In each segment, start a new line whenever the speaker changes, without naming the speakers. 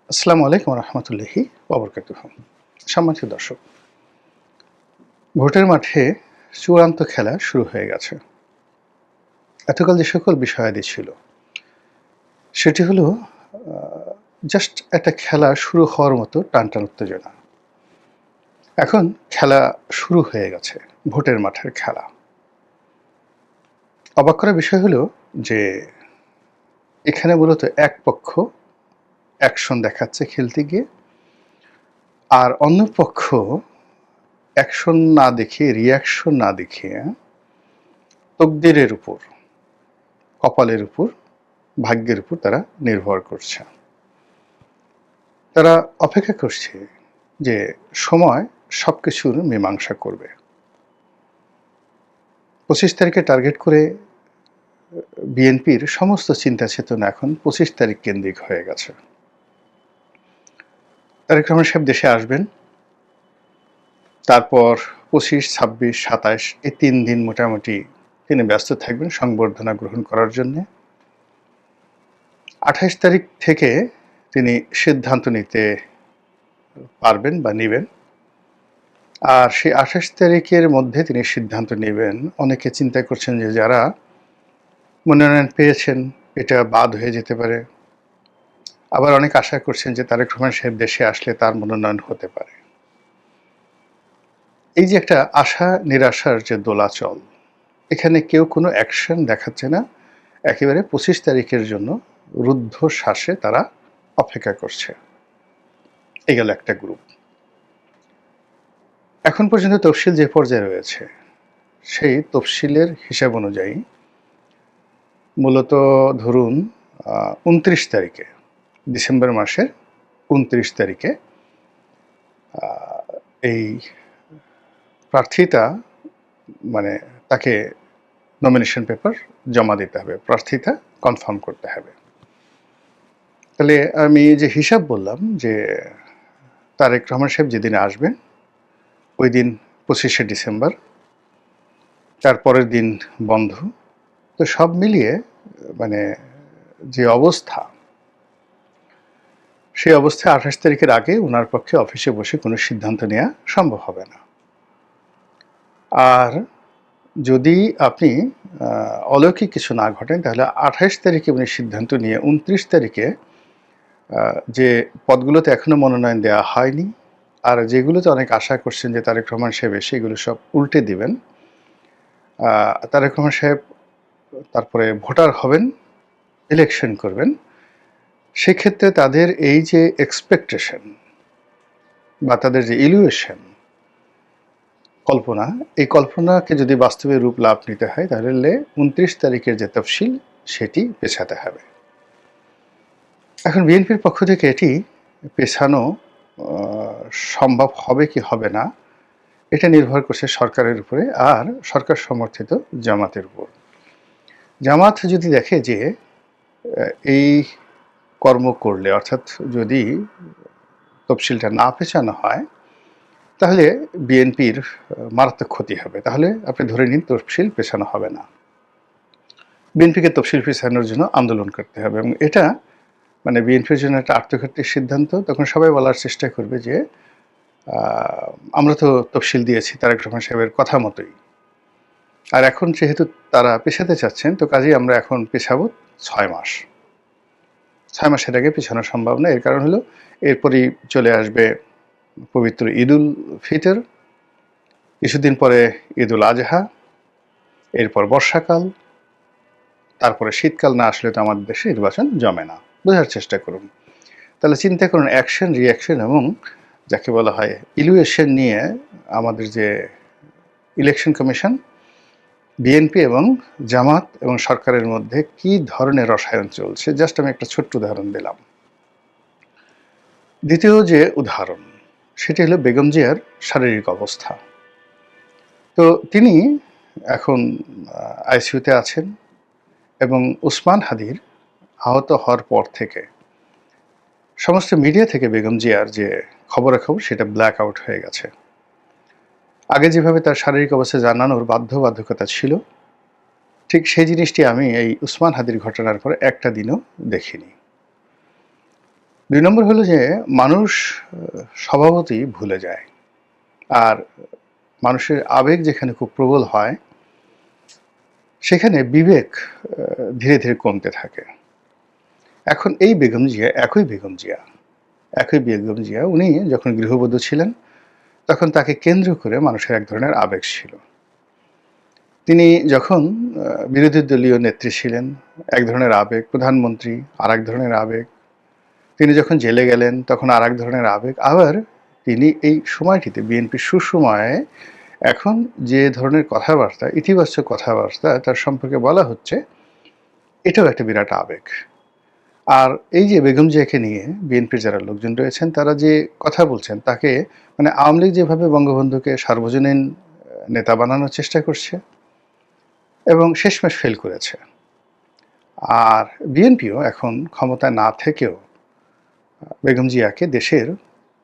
আসসালামু আলাইকুম রহমতুল্লাহি ওয়া সম্মানিত দর্শক, ভোটের মাঠে চূড়ান্ত খেলা শুরু হয়ে গেছে। এতকাল যে সকল বিষয়াদি ছিল সেটি হলো জাস্ট একটা খেলা শুরু হওয়ার মতো টানটান উত্তেজনা। এখন খেলা শুরু হয়ে গেছে, ভোটের মাঠের খেলা। অবাক করার বিষয় হলো যে এখানে মূলত এক পক্ষ অ্যাকশন দেখাচ্ছে খেলতে গিয়ে, আর অন্য পক্ষ অ্যাকশন না দেখিয়ে, রিঅ্যাকশন না দেখিয়ে তকদিরের উপর, কপালের উপর, ভাগ্যের উপর তারা নির্ভর করছে। তারা অপেক্ষা করছে যে সময় সবকিছুর মীমাংসা করবে। ২৫ তারিখে টার্গেট করে বিএনপির সমস্ত চিন্তা চেতনা এখন ২৫ তারিখ কেন্দ্রিক হয়ে গেছে। তারেক রহমান সাহেব দেশে আসবেন, তারপর ২৫, ২৬, ২৭ এই ৩ দিন মোটামুটি তিনি ব্যস্ত থাকবেন সংবর্ধনা গ্রহণ করার জন্যে। ২৮ তারিখ থেকে তিনি সিদ্ধান্ত নিতে পারবেন বা নেবেন। আর সেই ২৮ তারিখের মধ্যে তিনি সিদ্ধান্ত নেবেন। অনেকে চিন্তা করছেন যে যারা মনোনয়ন পেয়েছেন এটা বাদ হয়ে যেতে পারে। আবার অনেক আশা করছেন যে তারেক রহমান সাহেব দেশে আসলে তার মনোনয়ন হতে পারে। এই যে একটা আশা নিরাশার যে দোলাচল, এখানে কেউ কোনো অ্যাকশন দেখাচ্ছে না। একেবারে ২৫ তারিখের জন্য রুদ্ধশ্বাসে তারা অপেক্ষা করছে। এই গেল একটা গ্রুপ। এখন পর্যন্ত তফসিল যে পর্যায়ে রয়েছে সেই তফসিলের হিসাব অনুযায়ী মূলত ধরুন ২৯ তারিখে, ডিসেম্বর মাসের ২৯ তারিখে এই প্রার্থীটা মানে তাকে নমিনেশন পেপার জমা দিতে হবে, প্রার্থীতা কনফার্ম করতে হবে। তাহলে আমি যে হিসাব বললাম যে তারেক রহমান সাহেব যেদিন আসবেন ওই দিন ২৫শে ডিসেম্বর, তারপরের দিন বন্ধ। তো সব মিলিয়ে মানে যে অবস্থা, সেই অবস্থায় ২৮ তারিখের আগে ওনার পক্ষে অফিসে বসে কোনো সিদ্ধান্ত নেওয়া সম্ভব হবে না। আর যদি আপনি অলৌকিক কিছু না ঘটেন তাহলে ২৮ তারিখে উনি সিদ্ধান্ত নিয়ে ২৯ তারিখে যে পদগুলোতে এখনও মনোনয়ন দেওয়া হয়নি আর যেগুলোতে অনেক আশা করছেন যে তারেক রহমান সাহেব এসে এগুলো সব উল্টে দিবেন, তারেক রহমান সাহেব তারপরে ভোটার হবেন, ইলেকশন করবেন। সেক্ষেত্রে তাদের এই যে এক্সপেকটেশন বা তাদের যে ইলুয়েশন, কল্পনা, এই কল্পনাকে যদি বাস্তবে রূপ লাভ নিতে হয় তাহলে ২৯ তারিখের যে তফসিল সেটি পেছাতে হবে। এখন বিএনপির পক্ষ থেকে এটি পেছানো সম্ভব হবে কি হবে না এটা নির্ভর করছে সরকারের উপরে আর সরকার সমর্থিত জামাতের উপর। জামাত যদি দেখে যে এই কর্ম করলে, অর্থাৎ যদি তফসিলটা না পেছানো হয় তাহলে বিএনপির মারাত্মক ক্ষতি হবে, তাহলে আপনি ধরে নিন তফসিল পেছানো হবে না। বিএনপিকে তফসিল পেছানোর জন্য আন্দোলন করতে হবে এবং এটা মানে বিএনপির জন্য একটা আত্মঘাতীর সিদ্ধান্ত। তখন সবাই বলার চেষ্টা করবে যে আমরা তো তফসিল দিয়েছি তারেক রহমান সাহেবের কথা মতোই, আর এখন যেহেতু তারা পেছাতে চাচ্ছেন তো কাজেই আমরা এখন পেছাবো ৬ মাস। ৬ মাসের আগে পেছানো সম্ভব না। এর কারণ হলো এরপরই চলে আসবে পবিত্র ঈদুল ফিতর, কিছুদিন পরে ঈদুল আজহা, এরপর বর্ষাকাল, তারপরে শীতকাল না আসলে তো আমাদের দেশে নির্বাচন জমে না। বোঝার চেষ্টা করুন। তাহলে চিন্তা করুন অ্যাকশন, রিঅ্যাকশন এবং যাকে বলা হয় ইলুয়েশন নিয়ে আমাদের যে ইলেকশন কমিশন, বিএনপি এবং জামাত এবং সরকারের মধ্যে কি ধরনের রসায়ন চলছে, জাস্ট আমি একটা ছোট্ট উদাহরণ দিলাম। দ্বিতীয় যে উদাহরণ সেটি হলো বেগম জিয়ার শারীরিক অবস্থা। তো তিনি এখন আইসিইউতে আছেন এবং ওসমান হাদির আহত হওয়ার পর থেকে সমস্ত মিডিয়া থেকে বেগম জিয়ার যে খবরাখবর সেটা ব্ল্যাক আউট হয়ে গেছে। আগে যেভাবে তার শারীরিক অবস্থা জানানোর বাধ্যবাধকতা ছিল, ঠিক সেই জিনিসটি আমি এই ওসমান হাদির ঘটনার পরে একটা দিনও দেখিনি। ২ নম্বর হলো যে মানুষ স্বভাবতই ভুলে যায়। আর মানুষের আবেগ যেখানে খুব প্রবল হয়, সেখানে বিবেক ধীরে, ধীরে কমতে থাকে। এখন এই বেগম জিয়া, একই বেগম জিয়া উনি যখন গৃহবধূ ছিলেন, তখন তাকে কেন্দ্র করে মানুষের এক ধরনের আবেগ ছিল। তিনি যখন বিরোধী দলীয় নেত্রী ছিলেন, এক ধরনের আবেগ, প্রধানমন্ত্রী আরেক ধরনের আবেগ। তিনি যখন জেলে গেলেন তখন আরেক ধরনের আবেগ। আবার তিনি এই সময়টিতে বিএনপির সুসময়ে এখন যে ধরনের কথাবার্তা, ইতিবাচক কথাবার্তা তার সম্পর্কে বলা হচ্ছে, এটাও একটা বিরাট আবেগ। আর এই যে বেগম জিয়াকে নিয়ে বিএনপির যারা লোকজন রয়েছেন তারা যে কথা বলছেন, তাকে মানে আওয়ামী লীগ যেভাবে বঙ্গবন্ধুকে সার্বজনীন নেতা বানানোর চেষ্টা করছে এবং শেষমেশ ফেল করেছে, আর বিএনপিও এখন ক্ষমতায় না থেকেও বেগম জিয়াকে দেশের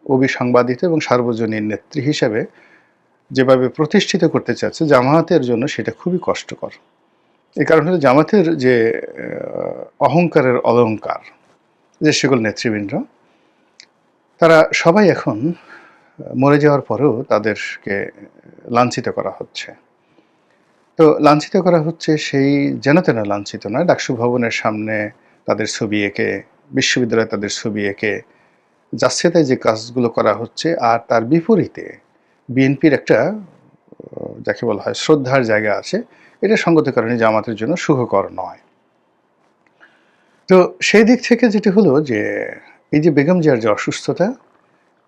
অবিসংবাদিত এবং সার্বজনীন নেত্রী হিসেবে যেভাবে প্রতিষ্ঠিত করতে চাচ্ছে, জামায়াতের জন্য সেটা খুবই কষ্টকর। এই কারণ হলো জামাতের যে অহংকারের অলংকার, যে সকল নেতৃবৃন্দ, তারা সবাই এখন মরে যাওয়ার পরেও তাদেরকে লাঞ্ছিত করা হচ্ছে। তো লাঞ্ছিত করা হচ্ছে সেই যেন তেন লাঞ্ছিত নয়, ডাকসু ভবনের সামনে তাদের ছবি এঁকে, বিশ্ববিদ্যালয়ে তাদের ছবি এঁকে যাচ্ছে তাই যে কাজগুলো করা হচ্ছে, আর তার বিপরীতে বিএনপির একটা যাকে বলা হয় শ্রদ্ধার জায়গা আছে, এটা সঙ্গত কারণে জামাতের জন্য সুখকর নয়। তো সেই দিক থেকে যেটি হলো যে এই যে বেগম জিয়ার যে অসুস্থতা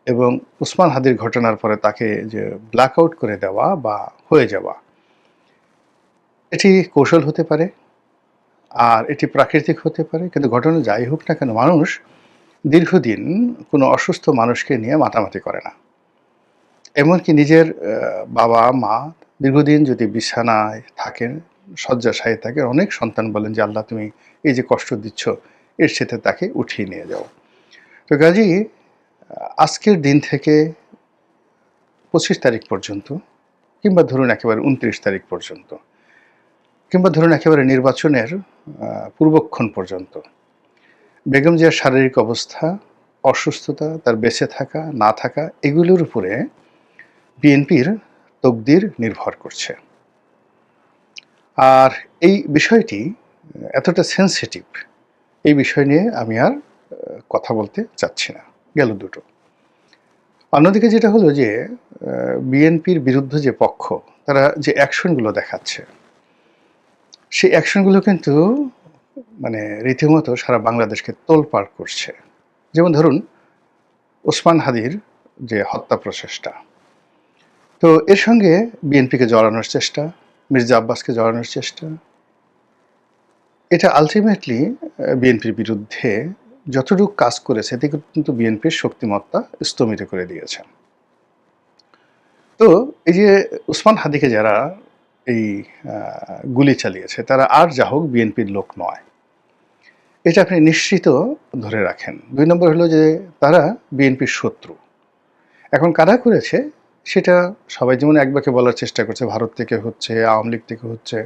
এবং উসমান হাদির ঘটনার পরে তাকে যে ব্ল্যাক আউট করে দেওয়া বা হয়ে যাওয়া, এটি কৌশল হতে পারে আর এটি প্রাকৃতিক হতে পারে, কিন্তু ঘটনা যাই হোক না কেন, মানুষ দীর্ঘদিন কোনো অসুস্থ মানুষকে নিয়ে মাতামাতি করে না। এমনকি নিজের বাবা মা দীর্ঘদিন যদি বিছানায় থাকেন, শয্যাশায়ী থাকেন, অনেক সন্তান বলেন যে আল্লাহ তুমি এই যে কষ্ট দিচ্ছ, এর সাথে তাকে উঠিয়ে নিয়ে যাও। তো কাজেই আজকের দিন থেকে 25 তারিখ পর্যন্ত, কিংবা ধরুন একেবারে 29 তারিখ পর্যন্ত, কিংবা ধরুন একেবারে নির্বাচনের পূর্বক্ষণ পর্যন্ত বেগম জিয়ার শারীরিক অবস্থা, অসুস্থতা, তার বেঁচে থাকা না থাকা, এগুলোর উপরে বিএনপির তকদির নির্ভর করছে। আর এই বিষয়টি এতটা সেন্সিটিভ, এই বিষয় নিয়ে আমি আর কথা বলতে চাচ্ছি না। গেল দুটো। অন্যদিকে যেটা হলো যে বিএনপির বিরুদ্ধে যে পক্ষ, তারা যে অ্যাকশনগুলো দেখাচ্ছে, সেই অ্যাকশনগুলো কিন্তু মানে রীতিমতো সারা বাংলাদেশকে তোলপাড় করছে। যেমন ধরুন ওসমান হাদির যে হত্যা প্রচেষ্টা, তো এর সঙ্গে বিএনপিকে জড়ানোর চেষ্টা, মির্জা আব্বাসকে জড়ানোর চেষ্টা, এটা আলটিমেটলি বিএনপির বিরুদ্ধে যতটুকু কাজ করেছে এতে কিন্তু বিএনপির শক্তিমত্তা স্তমিত করে দিয়েছে। তো এই যে ওসমান হাদিকে যারা এই গুলি চালিয়েছে, তারা আর যা হোক বিএনপির লোক নয়, এটা আপনি নিশ্চিত ধরে রাখেন। 2 নম্বর হলো যে তারা বিএনপির শত্রু। এখন কারা করেছে সেটা সবাই যেমন এক বাক্যে বলার চেষ্টা করছে, ভারত থেকে হচ্ছে, আওয়ামী লীগ থেকে হচ্ছে,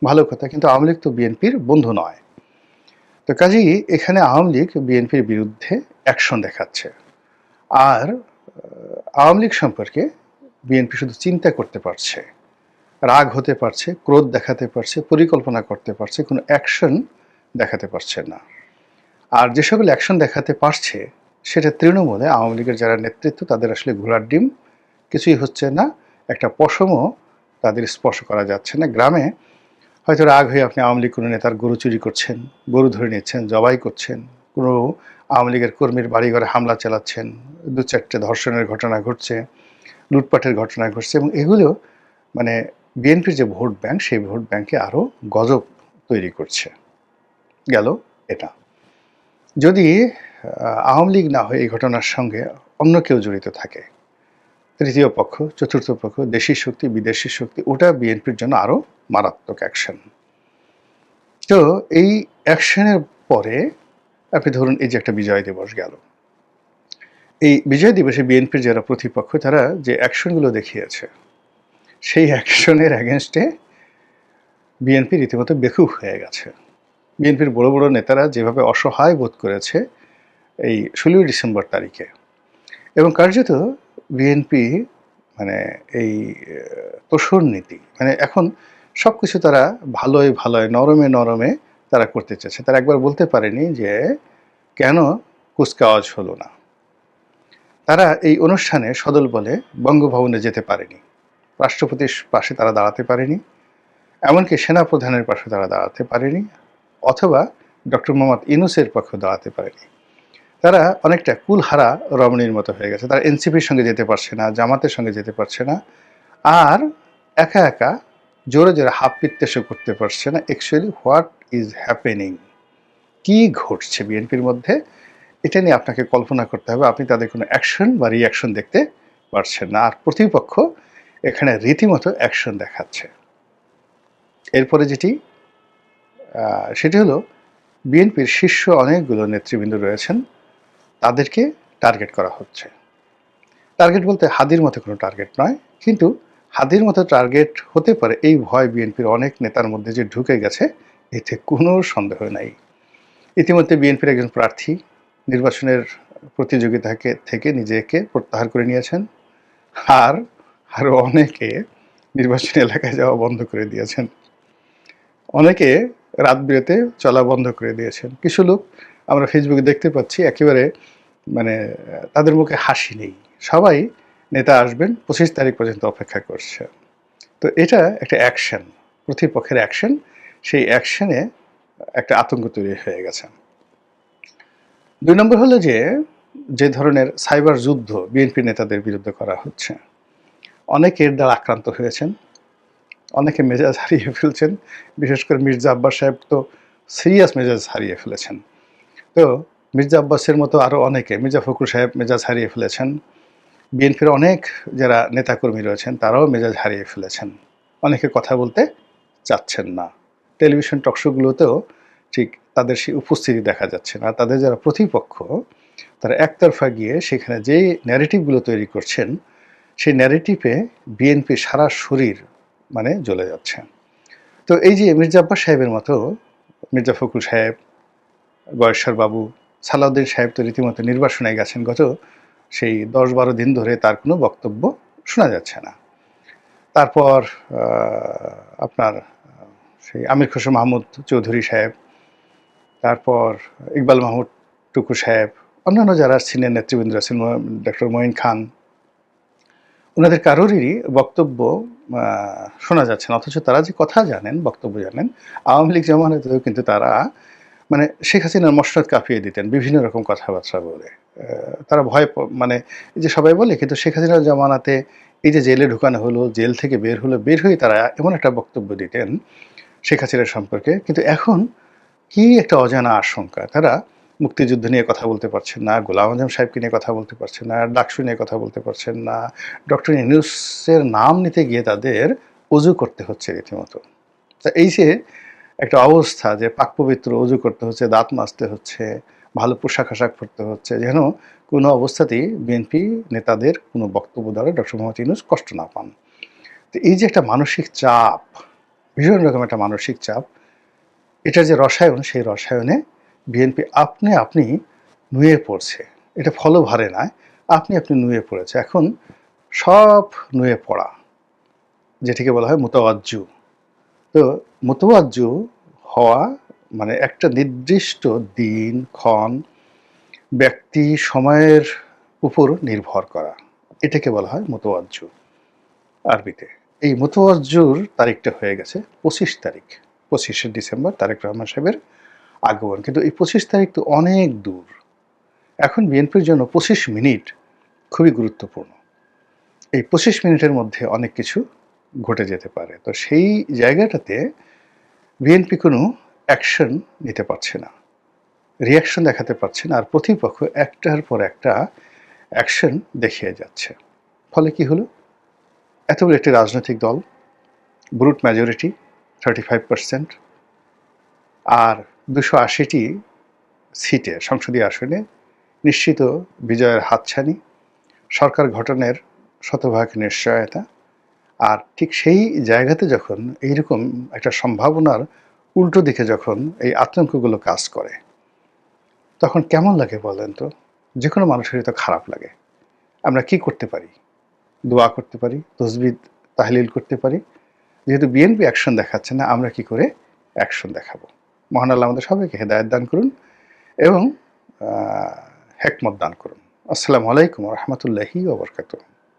ভালো কথা, কিন্তু আওয়ামী লীগ তো বিএনপির বন্ধু নয়। তো কাজেই এখানে আওয়ামী লীগ বিএনপির বিরুদ্ধে অ্যাকশন দেখাচ্ছে, আর আওয়ামী লীগ সম্পর্কে বিএনপি শুধু চিন্তা করতে পারছে, রাগ হতে পারছে, ক্রোধ দেখাতে পারছে, পরিকল্পনা করতে পারছে, কোনো অ্যাকশন দেখাতে পারছে না। আর যে সকল অ্যাকশন দেখাতে পারছে সেটা তৃণমূলে আওয়ামী লীগের যারা নেতৃত্ব, তাদের আসলে ঘোড়ার ডিম, কিছুই হচ্ছে না, একটা পশমও তাদের স্পর্শ করা যাচ্ছে না। গ্রামে হয়তো রাগ হয়ে আপনি আওয়ামী লীগ কোনো নেতার গরু চুরি করছেন, গরু ধরে নিচ্ছেন, জবাই করছেন, কোনো আওয়ামী লীগের কর্মীর বাড়িঘরে হামলা চালাচ্ছেন, 2-4টে ধর্ষণের ঘটনা ঘটছে, লুটপাটের ঘটনা ঘটছে, এবং এগুলো মানে বিএনপির যে ভোট ব্যাংক, সেই ভোট ব্যাংকে আরও গজব তৈরি করছে। গেল এটা। যদি আওয়ামী লীগ না হয়ে এই ঘটনার সঙ্গে অন্য কেউ জড়িত থাকে, তৃতীয় পক্ষ, চতুর্থ পক্ষ, দেশি শক্তি, বিদেশি শক্তি, ওটা বিএনপির জন্য আরও মারাত্মক অ্যাকশন। তো এই অ্যাকশনের পরে আপনি ধরুন এই যে একটা বিজয় দিবস গেল, এই বিজয় দিবসে বিএনপির যারা প্রতিপক্ষ, তারা যে অ্যাকশনগুলো দেখিয়েছে, সেই অ্যাকশনের অ্যাগেনস্টে বিএনপি রীতিমতো বেকুব হয়ে গেছে। বিএনপির বড় বড় নেতারা যেভাবে অসহায় বোধ করেছে, এই 16 ডিসেম্বর তারিখে। এবং কার্যত বিএনপি মানে এই তোষণ নীতি, মানে এখন সবকিছু তারা ভালোয় ভালোয় নরমে নরমে তারা করতে চেয়েছে। তারা একবার বলতে পারেনি যে কেন কুচকাওয়াজ হলো না। তারা এই অনুষ্ঠানে সদল বলে বঙ্গভবনে যেতে পারেনি, রাষ্ট্রপতির পাশে তারা দাঁড়াতে পারেনি, এমনকি সেনাপ্রধানের পাশে তারা দাঁড়াতে পারেনি, অথবা ডক্টর মোহাম্মদ ইউনূসের পক্ষে দাঁড়াতে পারেনি। তারা অনেকটা কুলহারা রমণীর মতো হয়ে গেছে। তারা এনসিপির সঙ্গে যেতে পারছে না, জামাতের সঙ্গে যেতে পারছে না, আর একা একা জোরে জোরে হাত পিত্তেশও করতে পারছে না। অ্যাকচুয়ালি হোয়াট ইজ হ্যাপেনিং, কি ঘটছে বিএনপির মধ্যে, এটা নিয়ে আপনাকে কল্পনা করতে হবে। আপনি তাদের কোনো অ্যাকশন বা রিয়াকশন দেখতে পারছেন না, আর প্রতিপক্ষ এখানে রীতিমতো অ্যাকশন দেখাচ্ছে। এরপরে সেটি হলো বিএনপির শীর্ষ অনেকগুলো নেতৃবৃন্দ রয়েছেন, তাদেরকে টার্গেট করা হচ্ছে। টার্গেট বলতে হাদির মতো কোনো টার্গেট নয়, কিন্তু হাদির মতো টার্গেট হতে পারে এই ভয় বিএনপির অনেক নেতার মধ্যে যে ঢুকে গেছে, এতে কোনো সন্দেহ নাই। ইতিমধ্যে বিএনপির একজন প্রার্থী নির্বাচনের প্রতিযোগিতা থেকে নিজেকে প্রত্যাহার করে নিয়েছেন, আর আরও অনেকে নির্বাচনী এলাকায় যাওয়া বন্ধ করে দিয়েছেন, অনেকে রাত বিরেতে চলা বন্ধ করে দিয়েছেন। কিছু লোক আমরা ফেসবুকে দেখতে পাচ্ছি একেবারে মানে তাদের মুখে হাসি নেই, সবাই নেতা আসবেন 25 তারিখ পর্যন্ত অপেক্ষা করছে। তো এটা একটা অ্যাকশন, প্রতিপক্ষের অ্যাকশন, সেই অ্যাকশনে একটা আতঙ্ক তৈরি হয়ে গেছে। 2 নম্বর হলো যে ধরনের সাইবার যুদ্ধ বিএনপি নেতাদের বিরুদ্ধে করা হচ্ছে, অনেকে এর দ্বারা আক্রান্ত হয়েছেন, অনেকে মেজাজ হারিয়ে ফেলছেন। বিশেষ করে মির্জা আব্বাস সাহেব তো সিরিয়াস মেজাজ হারিয়ে ফেলেছেন। তো মির্জা আব্বাসের মতো আরও অনেকে, মির্জা ফখরুল সাহেব মেজাজ হারিয়ে ফেলেছেন, বিএনপির অনেক যারা নেতাকর্মী রয়েছেন তারাও মেজাজ হারিয়ে ফেলেছেন, অনেকে কথা বলতে চাচ্ছেন না। টেলিভিশন টকশোগুলোতেও ঠিক তাদের সেই উপস্থিতি দেখা যাচ্ছে না। তাদের যারা প্রতিপক্ষ তারা একতরফা গিয়ে সেখানে যে ন্যারেটিভগুলো তৈরি করছেন, সেই ন্যারেটিভে বিএনপি সারা শরীর মানে জ্বলে যাচ্ছে। তো এই যে মির্জা আব্বাস সাহেবের মতো, মির্জা ফখরুল সাহেব, গয়েশ্বর বাবু, সালাউদ্দিন সাহেব তো রীতিমতো নির্বাসনে গেছেন, গত সেই 10-12 দিন ধরে তার কোনো বক্তব্য শোনা যাচ্ছে না। তারপর আপনার সেই আমির খসরু মাহমুদ চৌধুরী সাহেব, তারপর ইকবাল মাহমুদ টুকু সাহেব, অন্যান্য যারা সিনিয়র নেতৃবৃন্দ আছেন, ডক্টর মঈন খান, ওনাদের কারোরই বক্তব্য শোনা যাচ্ছে না। অথচ তারা যে কথা জানেন, বক্তব্য জানেন, আওয়ামী লীগ জামানাতেও কিন্তু তারা মানে শেখ হাসিনার মসনদ কাঁপিয়ে দিতেন বিভিন্ন রকম কথাবার্তা বলে। তারা ভয় মানে এই যে সবাই বলে, কিন্তু শেখ হাসিনার জামানাতে এই যে জেলে ঢুকানো হলো, জেল থেকে বের হলো, বের হয়ে তারা এমন একটা বক্তব্য দিতেন শেখ হাসিনার সম্পর্কে। কিন্তু এখন কি একটা অজানা আশঙ্কা, তারা মুক্তিযুদ্ধ নিয়ে কথা বলতে পারছেন না, গোলাম আজম সাহেবকে নিয়ে কথা বলতে পারছেন না, ডাকসু নিয়ে কথা বলতে পারছেন না, ডক্টর ইউনূসের নাম নিতে গিয়ে তাদের অজু করতে হচ্ছে রীতিমতো। তা এই যে একটা অবস্থা, যে পাক পবিত্র অজু করতে হচ্ছে, দাঁত মাজতে হচ্ছে, ভালো পোশাক আশাক পরতে হচ্ছে, যেন কোনো অবস্থাতেই বিএনপি নেতাদের কোনো বক্তব্য দ্বারা ডক্টর মোহাম্মদ ইউনূস কষ্ট না পান। তো এই যে একটা মানসিক চাপ, ভীষণ রকম একটা মানসিক চাপ, এটার যে রসায়ন, সেই রসায়নে বিএনপি আপনি নুয়ে পড়ছে। এটা ফলভারে নয়, আপনি নুয়ে পড়েছে। এখন সব নুয়ে পড়া, যেটিকে বলা হয় মুতাওয়াজ্জু। তো মুতাওয়াজ্জু হওয়া মানে একটা নির্দিষ্ট দিন, ক্ষণ, ব্যক্তি, সময়ের উপর নির্ভর করা, এটাকে বলা হয় মুতাওয়াজ্জু আরবিতে। এই মুতাওয়াজ্জুর তারিখটা হয়ে গেছে 25 তারিখ, 25শে ডিসেম্বর তারেক রহমান সাহেবের আগমন। কিন্তু এই 25 তারিখ তো অনেক দূর। এখন বিএনপির জন্য 25 মিনিট খুবই গুরুত্বপূর্ণ। এই 25 মিনিটের মধ্যে অনেক কিছু ঘটে যেতে পারে। তো সেই জায়গাটাতে বিএনপি কোনো অ্যাকশন নিতে পারছে না, রিয়াকশন দেখাতে পারছে না, আর প্রতিপক্ষ একটার পর একটা অ্যাকশন দেখিয়ে যাচ্ছে। ফলে কি হলো, এত বড় একটি রাজনৈতিক দল, ব্রুট মেজরিটি 35%, আর 280টি সিটে, সংসদীয় আসনে নিশ্চিত বিজয়ের হাতছানি, সরকার গঠনের শতভাগ নিশ্চয়তা, আর ঠিক সেই জায়গাতে যখন এইরকম একটা সম্ভাবনার উল্টো দিকে যখন এই আতঙ্কগুলো কাজ করে, তখন কেমন লাগে বলেন তো? যে কোনো মানুষেরই তো খারাপ লাগে। আমরা কি করতে পারি? দোয়া করতে পারি, তসবিহ তাহলিল করতে পারি। যেহেতু বিএনপি অ্যাকশন দেখাচ্ছে না, আমরা কি করে অ্যাকশন দেখাবো? মহান আল্লাহ আমাদের সবাইকে হেদায়েত দান করুন এবং আ হিকমত দান করুন। আসসালামু আলাইকুম ওয়া রাহমাতুল্লাহি ওয়া বারাকাতুহু।